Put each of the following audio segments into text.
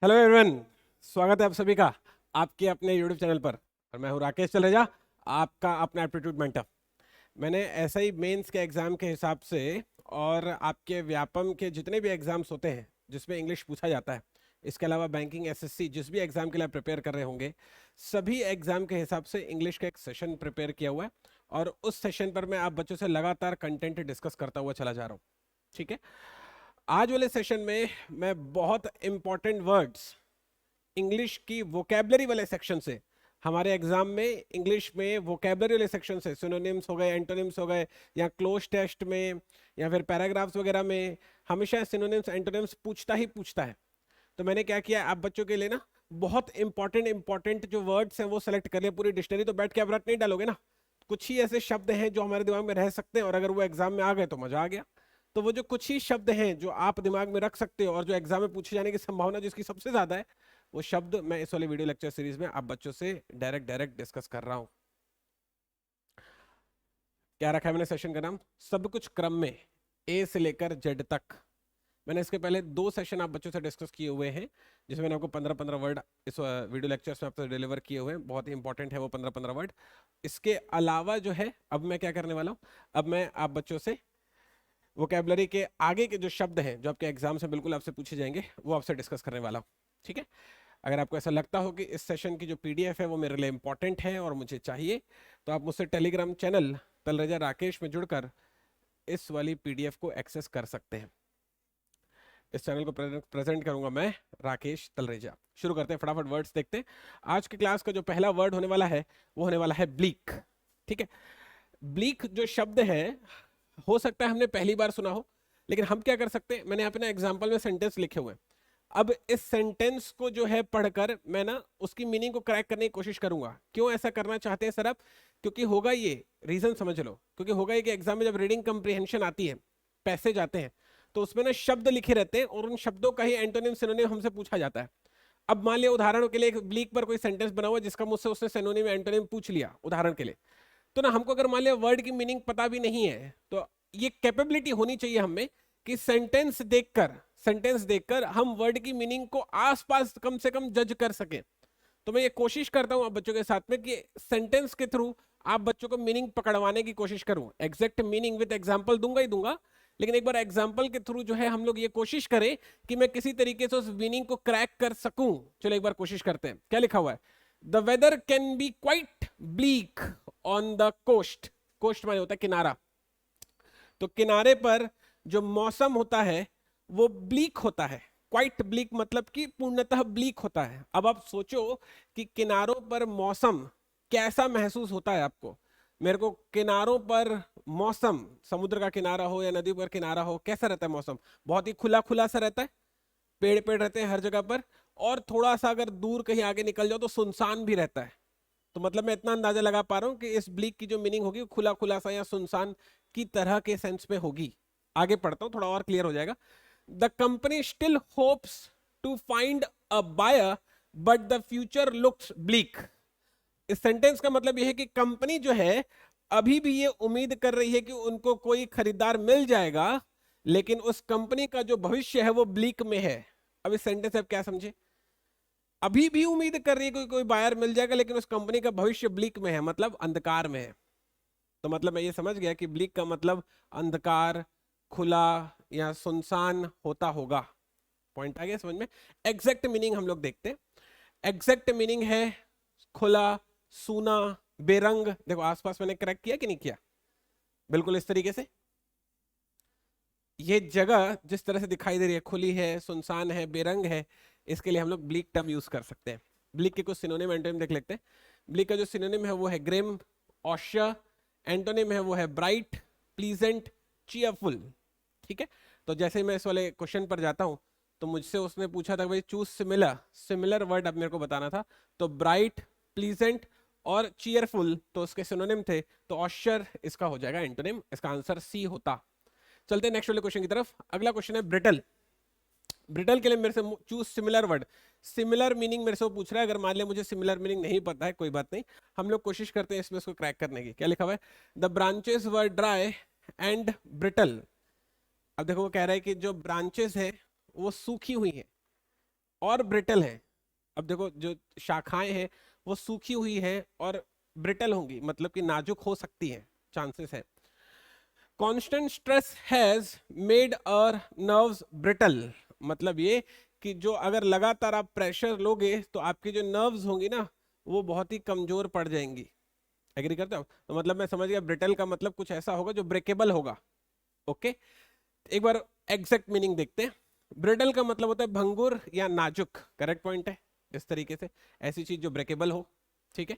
Hello everyone, स्वागत है आप सभी का आपके अपने यूट्यूब चैनल पर। और मैं हूं राकेश तलरेजा, आपका अपना एप्टीट्यूड मेंटर। मैंने ऐसा ही मेंस के एग्ज़ाम के हिसाब से और आपके व्यापम के जितने भी एग्ज़ाम्स होते हैं जिसमें इंग्लिश पूछा जाता है, इसके अलावा बैंकिंग, एसएससी, जिस भी एग्ज़ाम के लिए आप प्रिपेयर कर रहे होंगे, सभी एग्ज़ाम के हिसाब से इंग्लिश का एक सेशन प्रिपेयर किया हुआ है। और उस सेशन पर मैं आप बच्चों से लगातार कंटेंट डिस्कस करता हुआ चला जा रहा हूँ। ठीक है, आज वाले सेशन में मैं बहुत इंपॉर्टेंट वर्ड्स इंग्लिश की वोकेबलरी वाले सेक्शन से, हमारे एग्जाम में इंग्लिश में वोकेबलरी वाले सेक्शन से सिनोनिम्स हो गए, एंटोनिम्स हो गए, या क्लोज टेस्ट में या फिर पैराग्राफ्स वगैरह में हमेशा सिनोनिम्स एंटोनिम्स पूछता ही पूछता है। तो मैंने क्या किया, आप बच्चों के लिए ना बहुत इंपॉर्टेंट जो वर्ड्स हैं वो सेलेक्ट कर लिया। पूरी डिक्शनरी तो बैठ के आप रट नहीं डालोगे ना, कुछ ही ऐसे शब्द हैं जो हमारे दिमाग में रह सकते हैं और अगर वो एग्जाम में आ गए तो मजा आ गया। तो वो जो कुछ ही शब्द हैं जो आप दिमाग में रख सकते हो और जो एग्जाम में पूछे जाने की संभावना जिसकी सबसे ज्यादा है, वो शब्द मैं इस वाले वीडियो लेक्चर सीरीज में आप बच्चों से डायरेक्ट डिस्कस कर रहा हूं। क्या रखा है मैंने सेशन का नाम? सब कुछ क्रम में, ए से लेकर जेड तक। मैंने इसके पहले 2 सेशन आप बच्चों से डिस्कस किए हुए हैं जिसमें मैंने आपको 15-15 वर्ड इस वीडियो लेक्चर्स में आपसे डिलीवर किए हुए हैं। बहुत ही इंपॉर्टेंट है वो 15-15 वर्ड। इसके अलावा जो है, अब मैं क्या करने वाला हूँ, अब मैं आप बच्चों से वोकेबलरी के आगे के जो शब्द हैं जो आपके एग्जाम से बिल्कुल आपसे पूछे जाएंगे वो आपसे डिस्कस करने वाला हूँ। ठीक है, अगर आपको ऐसा लगता हो कि इस सेशन की जो पीडीएफ है वो मेरे लिए इंपॉर्टेंट है और मुझे चाहिए, तो आप मुझसे टेलीग्राम चैनल तलरेजा राकेश में जुड़कर इस वाली पीडीएफ को एक्सेस कर सकते हैं। इस चैनल को प्रेजेंट करूंगा मैं, राकेश तलरेजा। शुरू करते हैं, फटाफट वर्ड्स देखते हैं। आज की क्लास का जो पहला वर्ड होने वाला है वो होने वाला है ब्लीक। ठीक है, ब्लीक जो शब्द है हो सकता है हमने पहली बार सुना हो, लेकिन हम क्या कर सकते हैं, मैंने अपने एग्जाम्पल में सेंटेंस लिखे हुए हैं। अब इस सेंटेंस को जो है पढ़कर मैं ना उसकी मीनिंग को क्रैक करने की कोशिश करूंगा। क्यों ऐसा करना चाहते हैं सर आप? क्योंकि होगा ये, रीजन समझ लो, क्योंकि होगा ये कि एग्जाम में जब रीडिंग कंप्रीहेंशन आती है, पैसेज आते हैं, तो उसमें ना शब्द लिखे रहते हैं और उन शब्दों का ही एंटोनिम सिनोनिम हमसे पूछा जाता है। अब मान लिया उदाहरण के लिए एक ब्लीक पर कोई सेंटेंस बना हुआ जिसका मुझसे उसने सिनोनिम एंटोनिम पूछ लिया उदाहरण के लिए, तो ना हमको अगर मान लिया वर्ड की मीनिंग पता भी नहीं है, तो ये कैपेबिलिटी होनी चाहिए हमें कि सेंटेंस देखकर हम वर्ड की मीनिंग को आसपास कम से कम जज कर सकें। तो मैं ये कोशिश करता हूं आप बच्चों के साथ में कि सेंटेंस के थ्रू आप बच्चों को मीनिंग पकड़वाने की कोशिश करूं। एग्जैक्ट मीनिंग विद एग्जांपल दूंगा ही दूंगा, लेकिन एक बार एग्जांपल के थ्रू जो है हम लोग ये कोशिश करें कि मैं किसी तरीके से उस मीनिंग को क्रैक कर सकूं। चलो एक बार कोशिश करते हैं। क्या लिखा हुआ है? The weather can be quite bleak on the coast. Coast माने होता है किनारा, तो किनारे पर जो मौसम होता है वो ब्लीक होता है। क्वाइट ब्लीक मतलब कि पूर्णतः ब्लीक होता है। अब आप सोचो कि किनारों पर मौसम कैसा महसूस होता है आपको। मेरे को किनारों पर मौसम, समुद्र का किनारा हो या नदी पर किनारा हो, कैसा रहता है मौसम? बहुत ही खुला खुला सा रहता है, पेड़ पेड़ रहते हैं हर जगह पर, और थोड़ा सा अगर दूर कहीं आगे निकल जाओ तो सुनसान भी रहता है। तो मतलब मैं इतना अंदाजा लगा पा रहा हूँ कि इस ब्लीक की जो मीनिंग होगी खुला खुला सा या सुनसान की तरह के सेंस में होगी। आगे पढ़ता हूँ, थोड़ा और क्लियर हो जाएगा। The company still hopes to find a buyer but the future looks bleak. इस सेंटेंस का मतलब यह है कि कंपनी जो है अभी भी ये उम्मीद कर रही है कि उनको कोई खरीदार मिल जाएगा, लेकिन उस कंपनी का जो भविष्य है वो ब्लीक में है। अब इस सेंटेंस से आप क्या समझे? अभी भी उम्मीद कर रही है कि कोई बायर मिल जाएगा, लेकिन उस कंपनी का भविष्य ब्लीक में है, मतलब अंधकार में है। तो मतलब मैं ये समझ गया कि ब्लीक का मतलब अंधकार, खुला या सुनसान होता होगा। पॉइंट आ गया समझ में? एग्जैक्ट मीनिंग हम लोग देखते हैं। एग्जैक्ट मीनिंग है खुला, सूना, बेरंग। देखो आसपास मैंने क्रैक किया कि नहीं किया? बिल्कुल इस तरीके से ये जगह जिस तरह से दिखाई दे रही है, खुली है, सुनसान है, बेरंग है, इसके लिए हम लोग ब्लीक टर्म यूज कर सकते हैं। ब्लीक के कुछ सिनोनिम एंटोनिम देख लेते हैं। ब्लीक का जो सिनोनिम है वो है ग्रिम, ऑशर। एंटोनिम है वो है ब्राइट, प्लीजेंट, चीयरफुल। ठीक है, तो जैसे ही मैं इस वाले क्वेश्चन पर जाता हूं, तो मुझसे उसने पूछा था भाई चूज सिमिलर, सिमिलर वर्ड अब मेरे को बताना था। तो ब्राइट, प्लीजेंट और चीयरफुल तो उसके सिनोनिम थे, तो ऑशर इसका हो जाएगा एंटोनिम। इसका आंसर सी होता। चलते हैं नेक्स्ट वाले क्वेश्चन की तरफ। अगला क्वेश्चन है ब्रिटल। ब्रिटल के लिए मेरे से choose similar word. Similar meaning मेरे से वो पूछ रहा है। अगर मान लिया मुझे सिमिलर मीनिंग नहीं पता है, कोई बात नहीं, हम लोग कोशिश करते हैं इसमें इसको क्रैक करने की। क्या लिखा हुआ है? The branches were dry and brittle. अब देखो वो कह रहा है कि जो ब्रांचेस है वो सूखी हुई है और ब्रिटल हैं। अब देखो जो शाखाएं हैं वो सूखी हुई हैं और ब्रिटल होंगी, मतलब कि नाजुक हो सकती हैं, चांसेस है। Constant stress has made our nerves brittle, मतलब ये कि जो अगर लगातार आप प्रेशर लोगे तो आपकी जो नर्व्स होंगी ना वो बहुत ही कमजोर पड़ जाएंगी। एग्री करते हो? तो मतलब मैं समझ गया ब्रिटल का मतलब कुछ ऐसा होगा जो ब्रेकेबल होगा। ओके, एक बार एग्जैक्ट मीनिंग देखते हैं। ब्रिटल का मतलब होता है भंगुर या नाजुक, करेक्ट पॉइंट है। इस तरीके से ऐसी चीज जो ब्रेकेबल हो, ठीक है।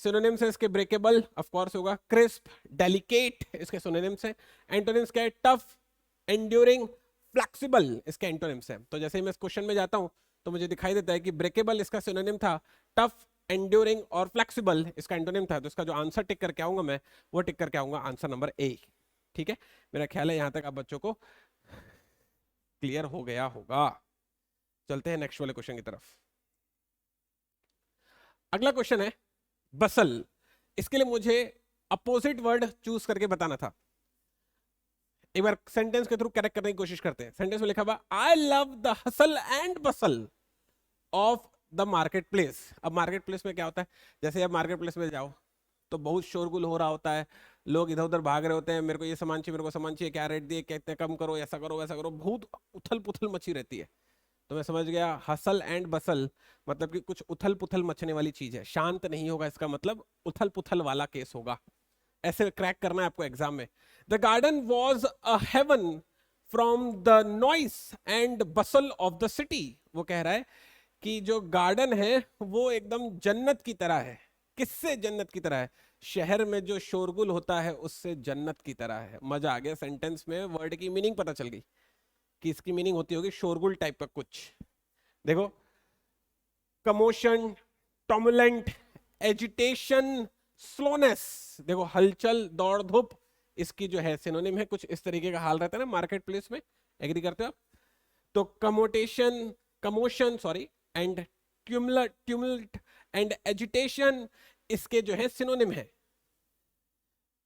सिनोनिम्स है इसके ब्रेकेबल ऑफ कोर्स होगा, क्रिस्प, डेलिकेट इसके सिनोनिम्स है। एंटोनिम्स क्या है? टफ, एंड्यूरिंग, फ्लेक्सिबल इसके एंटोनिम्स है। तो जैसे ही मैं इस क्वेश्चन में जाता हूं तो मुझे दिखाई देता है कि ब्रेकेबल इसका सिनोनिम था, टफ, एंड्यूरिंग और फ्लेक्सिबल इसका एंटोनिम था। तो इसका जो आंसर टिक करके आऊंगा मैं, वो टिक करके आऊंगा आंसर नंबर ए। ठीक है, मेरा ख्याल है यहां तक आप बच्चों को क्लियर हो गया होगा। चलते हैं नेक्स्ट वाले क्वेश्चन की तरफ। अगला क्वेश्चन है बसल। इसके लिए मुझे अपोजिट वर्ड चूज करके बताना था। एक बार सेंटेंस के थ्रू करेक्ट करने की कोशिश करते हैं। सेंटेंस में लिखा हुआ I love the hustle and bustle of the market place. अब मार्केट प्लेस में क्या होता है? जैसे आप मार्केट प्लेस में जाओ तो बहुत शोरगुल हो रहा होता है, लोग इधर उधर भाग रहे होते हैं, मेरे को ये सामान चाहिए, मेरे को सामान चाहिए, क्या रेट दिए, कहते हैं कम करो, ऐसा करो वैसा करो, बहुत उथल पुथल मची रहती है। तो मैं समझ गया हसल एंड बसल मतलब कि कुछ उथल पुथल मचने वाली चीज है, शांत नहीं होगा, इसका मतलब उथल पुथल वाला केस होगा। ऐसे क्रैक करना है आपको एग्जाम में। The garden was a haven from the noise and bustle of the city. वो कह रहा है कि जो गार्डन है वो एकदम जन्नत की तरह है। किससे जन्नत की तरह है? शहर में जो शोरगुल होता है उससे जन्नत की तरह है। मजा आ गया, सेंटेंस में वर्ड की मीनिंग पता चल गई कि इसकी मीनिंग होती होगी शोरगुल टाइप का कुछ। देखो, कमोशन, टर्मुलेंट, एजिटेशन, स्लोनेस। देखो हलचल, दौड़ धूप, इसकी जो है सिनोनिम है। कुछ इस तरीके का हाल रहता है ना मार्केट प्लेस में, एग्री करते हो आप? तो commotion, commotion sorry, and tumult and agitation इसके जो है सिनोनिम है।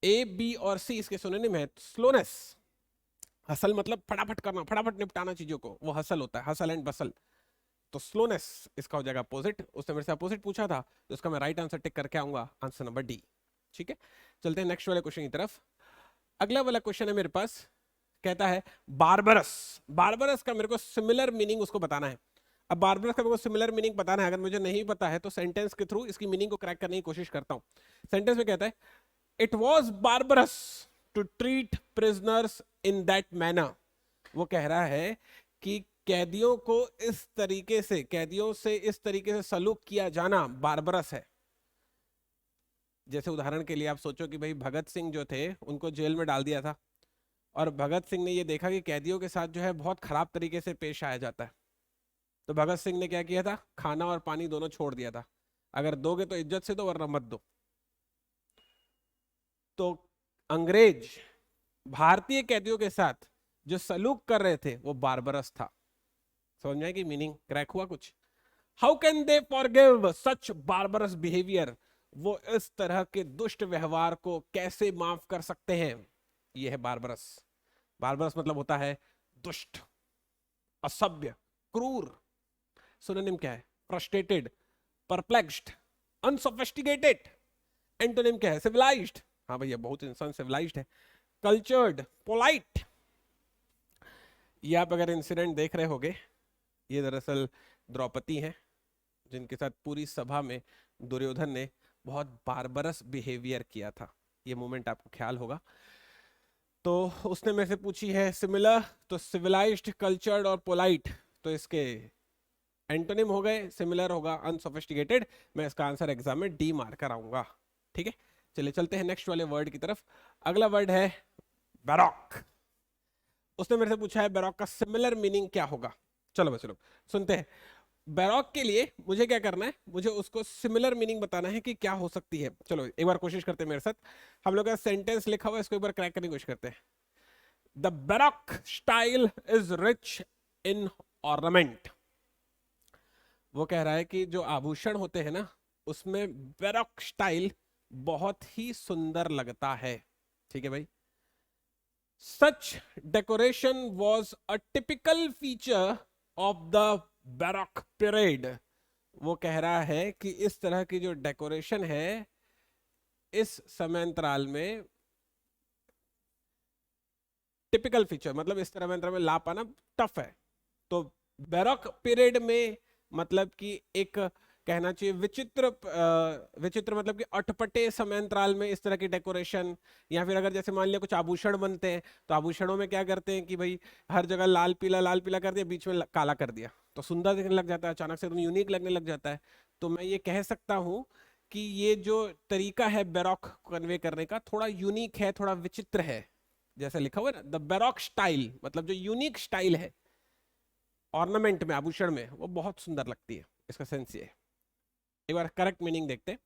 ए, बी और सी इसके सिनोनिम है। स्लोनेस, हसल मतलब फटाफट करना, फटाफट निपटाना चीजों को, वो हसल होता है, हसल एंड बसल। तो स्लोनेस इसका हो जाएगा अपोजिट। उसने मेरे से अपोजिट पूछा था तो इसका मैं राइट आंसर टिक करके आऊंगा, आंसर नंबर डी। ठीक है, चलते हैं नेक्स्ट वाले क्वेश्चन की तरफ। अगला वाला क्वेश्चन है मेरे पास, कहता है बारबरस। बारबरस का मेरे को सिमिलर मीनिंग उसको बताना है। अब बारबरस का मेरे को सिमिलर मीनिंग बताना है, अगर मुझे नहीं पता है तो सेंटेंस के थ्रू इसकी मीनिंग को क्रैक करने की कोशिश करता हूं। सेंटेंस में कहता है it was barbarous to treat prisoners in that manner. वो कह रहा है कि कैदियों को इस तरीके से, कैदियों से इस तरीके से सलूक किया जाना बारबरस है। जैसे उदाहरण के लिए आप सोचो कि भाई भगत सिंह जो थे उनको जेल में डाल दिया था और भगत सिंह ने ये देखा कि कैदियों के साथ जो है बहुत खराब तरीके से पेश आया जाता है। तो भगत सिंह ने क्या किया था? खाना और पानी दोनों छोड़ दिया था। अगर दोगे तो इज्जत से दो वरना मत दो। तो अंग्रेज भारतीय कैदियों के साथ जो सलूक कर रहे थे वो बारबरस था। समझ में आएगी मीनिंग? क्रैक हुआ कुछ? How can they forgive such barbarous behaviour. वो इस तरह के दुष्ट व्यवहार को कैसे माफ कर सकते हैं? ये है बारबरस। बारबरस मतलब होता है दुष्ट, असभ्य, क्रूर। सिनोनिम क्या है? Frustrated, perplexed, unsophisticated. एंटोनिम क्या है? सिविलाइज्ड। हाँ भैया, बहुत इंसान सिविलाइज्ड है। Cultured, polite. ये आप अगर इंसिडेंट देख रहे होगे, ये दरअसल द्रौपदी हैं जिनके साथ पूरी सभा में दुर्योधन ने बहुत बारबरस बिहेवियर किया था। ये मोमेंट आपको ख्याल होगा। तो उसने मेरे से पूछी है सिमिलर, तो सिविलाइज्ड, कल्चर्ड और पोलाइट, तो इसके एंटोनिम हो गए। सिमिलर होगा अनसोफिस्टिकेटेड। मैं इसका आंसर एग्जाम में डी मार्क कराऊंगा। ठीक है, चलिए चलते हैं नेक्स्ट वाले वर्ड की तरफ। अगला वर्ड है बैरॉक। उसने मेरे से पूछा है बैरॉक का सिमिलर मीनिंग क्या होगा। चलो बच्चों लोग सुनते हैं। बैरॉक के लिए मुझे क्या करना है? मुझे उसको सिमिलर मीनिंग बताना है कि क्या हो सकती है। चलो एक बार कोशिश करते हैं मेरे साथ। हम लोग का सेंटेंस लिखा हुआ है, इसको एक बार क्रैक करने की कोशिश करते हैं। The baroque style is rich in ornament. वो कह रहा है कि जो आभूषण होते हैं ना उसमें बैरॉक स्टाइल बहुत ही सुंदर लगता है। ठीक है भाई। Such decoration was a typical feature of the baroque period, वो कह रहा है कि इस तरह की जो डेकोरेशन है इस समयांतराल में टिपिकल फीचर, मतलब इस तरह में ला पाना टफ है। तो बैरॉक पीरियड में मतलब कि एक कहना चाहिए विचित्र, विचित्र मतलब कि अटपटे समयांतराल में इस तरह की डेकोरेशन, या फिर अगर जैसे मान लिया कुछ आभूषण बनते हैं तो आभूषणों में क्या करते हैं कि भाई हर जगह लाल पीला कर दिया, बीच में काला कर दिया, तो सुंदर दिखने लग जाता है, अचानक से एकदम यूनिक लगने लग जाता है। तो मैं ये कह सकता हूँ कि ये जो तरीका है बैरॉक कन्वे करने का थोड़ा यूनिक है, थोड़ा विचित्र है। जैसे लिखा हुआ है ना द बैरॉक स्टाइल, मतलब जो यूनिक स्टाइल है ऑर्नामेंट में, आभूषण में, वो बहुत सुंदर लगती है। इसका सेंस ये है। एक बार करेक्ट मीनिंग देखते हैं।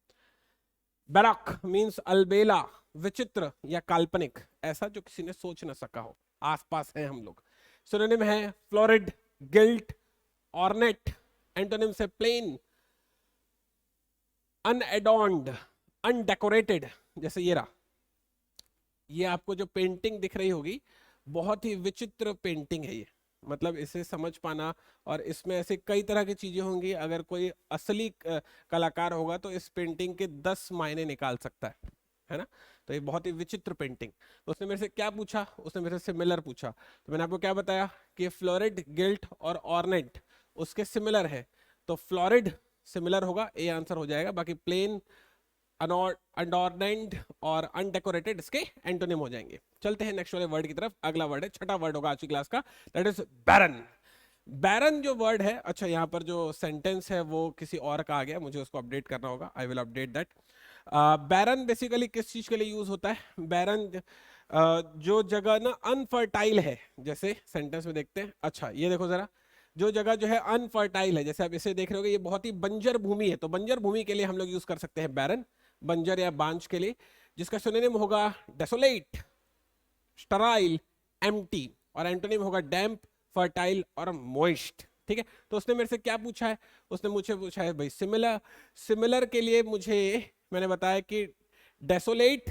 बैरॉक मींस अलबेला, विचित्र या काल्पनिक, ऐसा जो किसी ने सोच न सका हो। आसपास हैं हम लोग। सिनोनिम है फ्लोरिड, गिल्ट, ऑर्नेट। एंटोनिम से प्लेन, अनएडॉर्न्ड, अनडेकोरेटेड। जैसे ये रहा, ये आपको जो पेंटिंग दिख रही होगी बहुत ही विचित्र पेंटिंग है ये, मतलब इसे समझ पाना, और इसमें ऐसे कई तरह की चीजें होंगी। अगर कोई असली कलाकार होगा तो इस पेंटिंग के 10 मायने निकाल सकता है ना। तो ये बहुत ही विचित्र पेंटिंग। तो उसने मेरे से क्या पूछा, उसने मेरे से सिमिलर पूछा। तो मैंने आपको क्या बताया कि फ्लोरिड, गिल्ट और ऑर्नेट उसके सिमिलर है। तो फ्लोरिड सिमिलर होगा, ए आंसर हो जाएगा। बाकी प्लेन, अनऑर्नेंट और अनडेकोरेटेड इसके एंटोनिम हो जाएंगे। चलते हैं नेक्स्ट वाले वर्ड की तरफ। अगला वर्ड है, छठा वर्ड होगा आज की क्लास का, दैट इज बैरन। बैरन जो वर्ड है, अच्छा यहाँ पर जो सेंटेंस है वो किसी और का आ गया, मुझे उसको अपडेट करना होगा। I will update that. Barren basically किस चीज के लिए यूज होता है? बैरन जो जगह ना अनफर्टाइल है, जैसे सेंटेंस में देखते हैं। अच्छा ये देखो जरा, जो जगह जो है अनफर्टाइल है, जैसे आप इसे देख रहे हो ये बहुत ही बंजर भूमि है, तो बंजर भूमि के लिए हम लोग यूज कर सकते हैं बैरन, बंजर या बांझ के लिए, जिसका सिनोनिम होगा डेसोलेट, स्टराइल, एम्प्टी, और एंटोनिम होगा डैम्प, फर्टाइल और मॉइस्ट। ठीक है। तो उसने मेरे से क्या पूछा है? उसने मुझे पूछा है भाई सिमिलर, सिमिलर के लिए मुझे मैंने बताया कि डेसोलेट,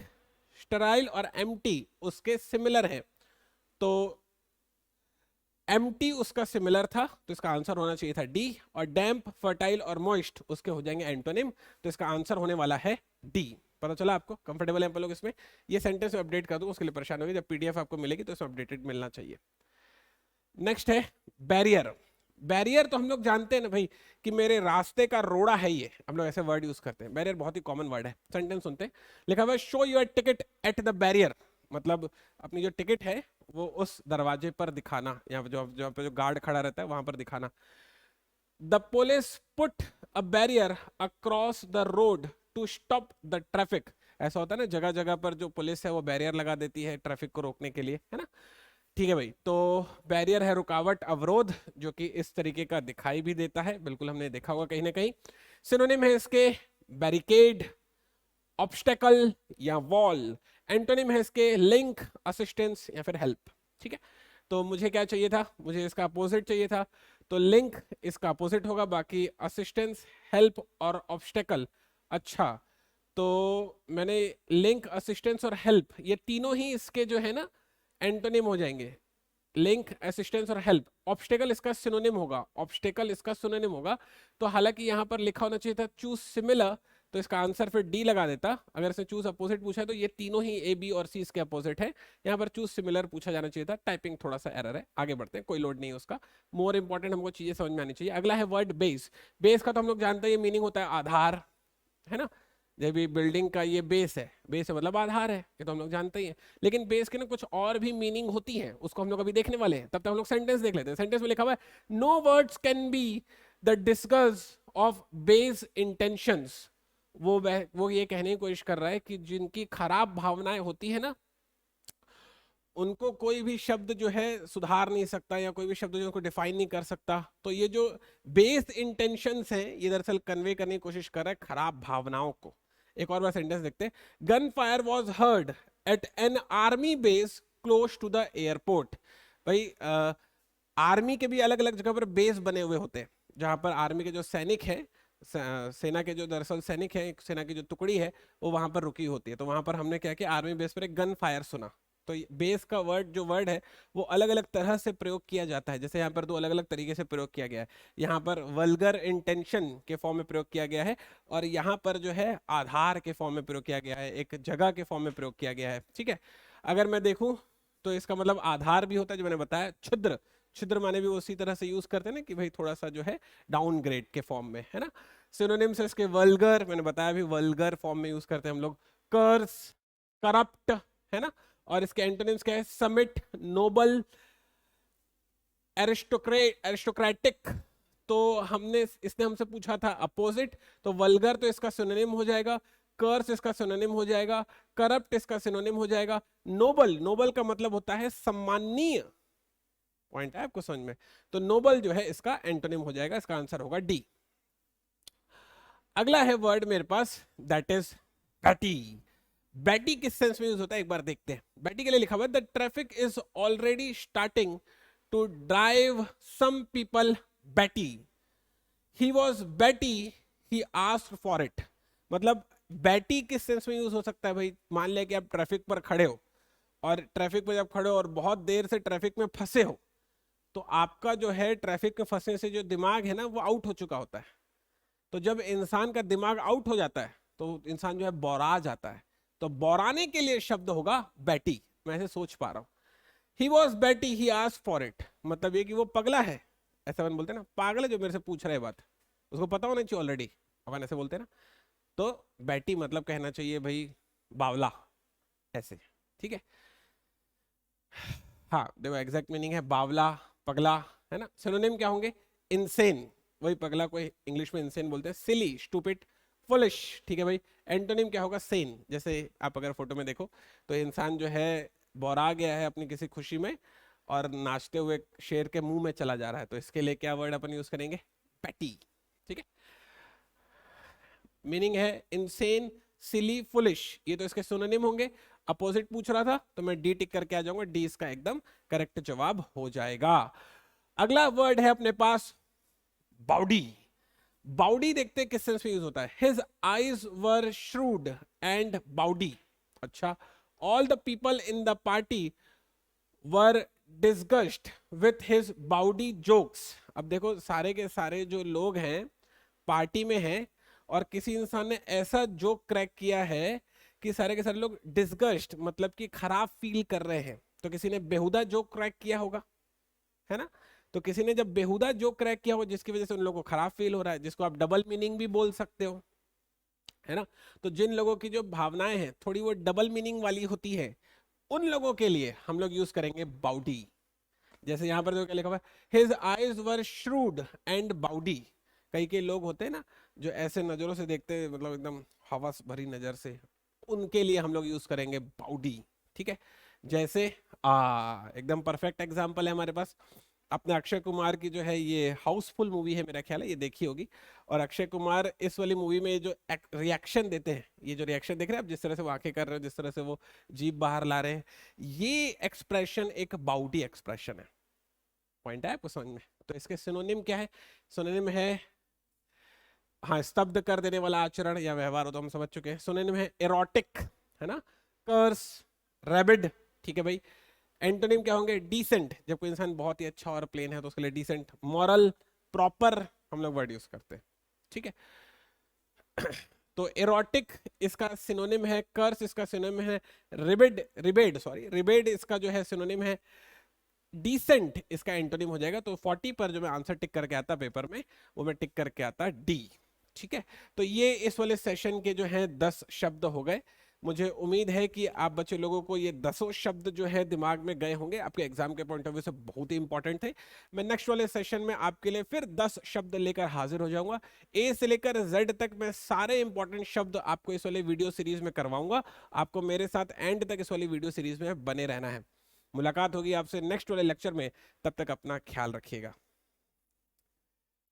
स्टराइल और एम्प्टी उसके सिमिलर है। तो एम्प्टी उसका सिमिलर था, तो इसका आंसर होना चाहिए था डी, और डैम्प, फर्टाइल और मॉइस्ट उसके हो जाएंगे एंटोनिम, तो इसका आंसर होने वाला है डी। पता चला आपको? कंफर्टेबल है आप लोग इसमें? ये सेंटेंस में अपडेट कर दूं, उसके लिए परेशान होगी, जब पीडीएफ आपको मिलेगी तो इसमें अपडेटेड मिलना चाहिए। नेक्स्ट है बैरियर। बैरियर तो हम लोग जानते हैं ना भाई कि मेरे रास्ते का रोड़ा है, ये हम लोग ऐसे वर्ड यूज करते हैं। बैरियर बहुत ही कॉमन वर्ड है। सेंटेंस सुनते हैं, लिखा हुआ है show your ticket at the barrier, मतलब अपनी जो टिकट है वो उस दरवाजे पर दिखाना, या जो गार्ड खड़ा रहता है वहां पर दिखाना। The police put a barrier across the road to stop the traffic. ऐसा होता है ना, जगह जगह पर जो पुलिस है वो बैरियर लगा देती है ट्रैफिक को रोकने के लिए, है ना। ठीक है भाई, तो बैरियर है रुकावट, अवरोध, जो कि इस तरीके का दिखाई भी देता है, बिल्कुल हमने देखा होगा कहीं ना कहीं। सिनोनिम है इसके बैरिकेड, ऑब्स्टेकल या वॉल। एंटोनिम है इसके लिंक, असिस्टेंस या फिर हेल्प। ठीक है। तो मुझे क्या चाहिए था? मुझे इसका अपोजिट चाहिए था, तो लिंक इसका अपोजिट होगा, बाकी असिस्टेंस, हेल्प और ऑब्स्टेकल। अच्छा, तो मैंने लिंक, असिस्टेंस और हेल्प, ये तीनों ही इसके जो है ना एंटोनिम हो जाएंगे। लिंक, असिस्टेंस और हेल्प। ऑब्स्टेकल इसका सिनोनिम होगा, ऑब्स्टेकल इसका सिनोनिम होगा। तो हालांकि यहाँ पर लिखा होना चाहिए था चूज सिमिलर, तो इसका आंसर फिर डी लगा देता। अगर इसने चूज अपोजिट पूछा है तो ये तीनों ही ए, बी और सी इसके अपोजिट है। यहाँ पर चूज सिमिलर पूछा जाना चाहिए था। टाइपिंग थोड़ा सा एरर है, आगे बढ़ते हैं, कोई लोड नहीं है उसका। मोर इंपॉर्टेंट हमको चीजें समझ में आनी चाहिए। अगला है वर्ड बेस। बेस का तो हम लोग जानते हैं मीनिंग होता है आधार, है ना। जब ये बिल्डिंग का ये बेस है, बेस है मतलब आधार है, ये तो हम लोग जानते ही हैं। लेकिन बेस के ना कुछ और भी मीनिंग होती है, उसको हम लोग अभी देखने वाले हैं। तब तक हम लोग सेंटेंस देख लेते हैं। सेंटेंस में लिखा हुआ है no words can be the discuss of base intentions. वो ये कहने की कोशिश कर रहा है कि जिनकी खराब भावनाएं होती है ना, उनको कोई भी शब्द जो है सुधार नहीं सकता, या कोई भी शब्द जो उनको डिफाइन नहीं कर सकता। तो ये जो बेस इंटेंशंस हैं, ये दरअसल कन्वे करने की कोशिश कर रहा है खराब भावनाओं को। एक और बार सेंटेंस देखते हैं। Gun fire was heard at an army base close to the airport. भाई आर्मी के भी अलग अलग जगह पर बेस बने हुए होते हैं, जहां पर आर्मी के जो सैनिक है, सेना के जो दरअसल सैनिक है, सेना की जो टुकड़ी है, वो वहां पर रुकी होती है। तो वहां पर हमने क्या किया, आर्मी बेस पर एक गन फायर सुना, तो बेस का वर्ड जो वर्ड है वो अलग अलग तरह से प्रयोग किया जाता है। जैसे यहाँ पर दो अलग अलग तरीके से प्रयोग किया गया है। यहाँ पर वल्गर इंटेंशन के फॉर्म में प्रयोग किया गया है, और यहाँ पर जो है आधार के फॉर्म में प्रयोग किया गया है, एक जगह के फॉर्म में प्रयोग किया गया है। ठीक है, अगर मैं देखूं तो इसका मतलब आधार भी होता है, जो मैंने बताया। क्षुद्र, क्षुद्र माने भी उसी तरह से यूज करते हैं ना कि भाई थोड़ा सा जो है डाउनग्रेड के फॉर्म में, है ना। सिनोनिम्स इसके वल्गर, मैंने बताया भी वल्गर फॉर्म में यूज करते हैं हम लोग। कर्स, करप्ट, है ना। और इसके एंटोनिम्स क्या है? Summit, noble, aristocratic. तो हमने इसने हमसे पूछा था अपोजिट, तो वल्गर तो इसका सिनोनिम हो जाएगा, कर्स इसका सिनोनिम हो जाएगा, करप्ट इसका सिनोनिम हो जाएगा, नोबल, नोबल का मतलब होता है सम्माननीय। पॉइंट है आपको समझ में? तो नोबल जो है इसका एंटोनिम हो जाएगा, इसका आंसर होगा डी। अगला है वर्ड मेरे पास, दैट इज बैटी। बैटी किस सेंस में यूज होता है एक बार देखते हैं। बैटी के लिए लिखा हुआ है the traffic is already starting to drive some people batty, he was batty, he asked for it. मतलब बैटी किस सेंस में यूज हो सकता है भाई? मान लिया कि आप ट्रैफिक पर खड़े हो, और ट्रैफिक पर जब खड़े हो और बहुत देर से ट्रैफिक में फंसे हो, तो आपका जो है ट्रैफिक में फंसने से जो दिमाग है ना वो आउट हो चुका होता है। तो जब इंसान का दिमाग आउट हो जाता है तो इंसान जो है बौरा जाता है। तो बौराने के लिए शब्द होगा बैटी। मैं ऐसे सोच पा रहा हूं, ही was batty, he asked for it. मतलब ये कि वो पगला है, ऐसा अपन बोलते हैं ना, पागल है जो मेरे से पूछ रहा है बात, उसको पता होना चाहिए ऑलरेडी, अपन ऐसे बोलते हैं ना। तो बैटी मतलब कहना चाहिए भाई बावला, ऐसे। ठीक है, हाँ देखो एग्जैक्ट मीनिंग है बावला, पगला, है ना। सिनोनिम क्या होंगे? इनसेन, वही पगला को इंग्लिश में इनसेन बोलते हैं। सिली, स्टूपिड, फुलिश। ठीक है भाई, एंटोनिम क्या होगा? सेन। जैसे आप अगर फोटो में देखो तो इंसान जो है बौरा गया है अपनी किसी खुशी में, और नाचते हुए शेर के मुंह में चला जा रहा है, तो इसके लिए क्या वर्ड अपन यूज करेंगे? पैटी। ठीक है, मीनिंग है इनसेन, सिली, फुलिश। ये तो इसके सिनोनिम होंगे। अपोजिट पूछ रहा था तो मैं डी टिक करके आ जाऊंगा, डी इसका एकदम करेक्ट जवाब हो जाएगा। अगला वर्ड है अपने पास बाउडी। बाउडी देखते हैं किस सेंस में यूज होता है। His eyes were shrewd and bawdy. अच्छा, all the people in the party were disgust with his bawdy jokes. अब देखो सारे के सारे जो लोग हैं पार्टी में हैं, और किसी इंसान ने ऐसा जोक क्रैक किया है कि सारे के सारे लोग डिस्गस्ट मतलब कि खराब फील कर रहे हैं। तो किसी ने बेहुदा जोक क्रैक किया होगा, है ना। तो किसी ने जब बेहुदा जोक क्रैक किया हो जिसकी वजह से उन लोगों को खराब फील हो रहा है, जिसको आप डबल मीनिंग भी बोल सकते हो, है ना। तो जिन लोगों की जो भावनाएं हैं थोड़ी वो डबल मीनिंग वाली होती है, उन लोगों के लिए हम लोग यूज करेंगे बाउडी। जैसे यहां पर जो क्या लिखा हुआ है, his eyes were shrewd and bawdy. कई कई लोग होते हैं ना जो ऐसे नजरों से देखते हैं, मतलब एकदम हवस भरी नजर से, उनके लिए हम लोग यूज करेंगे बाउडी। ठीक है, जैसे एकदम परफेक्ट एग्जांपल है हमारे पास अपने अक्षय कुमार की जो है, ये हाउसफुल मूवी है मेरा ख्याल है, ये देखी होगी। और अक्षय कुमार इस वाली मूवी में जो रिएक्शन देते हैं, ये जो रिएक्शन देख रहे हैं आप, जिस तरह से वो आंखें कर रहे हो, जिस तरह से वो जीभ बाहर ला रहे हैं, ये एक्सप्रेशन एक बाउडी एक्सप्रेशन है। पॉइंट है आपको समझ में? तो इसके सिनोनिम क्या है? सिनोनिम है, हाँ, स्तब्ध कर देने वाला आचरण या व्यवहार हो तो हम समझ चुके हैं। सिनोनिम है एरोटिक, है ना, कर्स, रैबिड। ठीक है भाई, एंटोनिम क्या होंगे? डिसेंट, जब कोई इंसान बहुत ही अच्छा और प्लेन है तो उसके लिए डिसेंट। मॉरल, प्रॉपर हम लोग वर्ड यूज करते हैं। ठीक है, तो एरोटिक इसका सिनोनिम है, कर्स इसका सिनोनिम है, रिबिड, रिबेड इसका जो है सिनोनिम है, डिसेंट इसका एंटोनिम हो जाएगा। तो 40 पर जो मैं आंसर टिक करके आता पेपर में, वो मैं टिक करके आता डी। ठीक है, तो ये इस वाले सेशन के जो है 10 शब्द हो गए। मुझे उम्मीद है कि आप बच्चे लोगों को ये 10 शब्द जो है दिमाग में गए होंगे, आपके एग्जाम के पॉइंट ऑफ व्यू से बहुत ही इंपॉर्टेंट थे। मैं नेक्स्ट वाले सेशन में आपके लिए फिर 10 शब्द लेकर हाजिर हो जाऊंगा। ए से लेकर जेड तक मैं सारे इंपॉर्टेंट शब्द आपको इस वाले वीडियो सीरीज में करवाऊंगा। आपको मेरे साथ एंड तक इस वाली वीडियो सीरीज में बने रहना है। मुलाकात होगी आपसे नेक्स्ट वाले लेक्चर में, तब तक अपना ख्याल रखिएगा।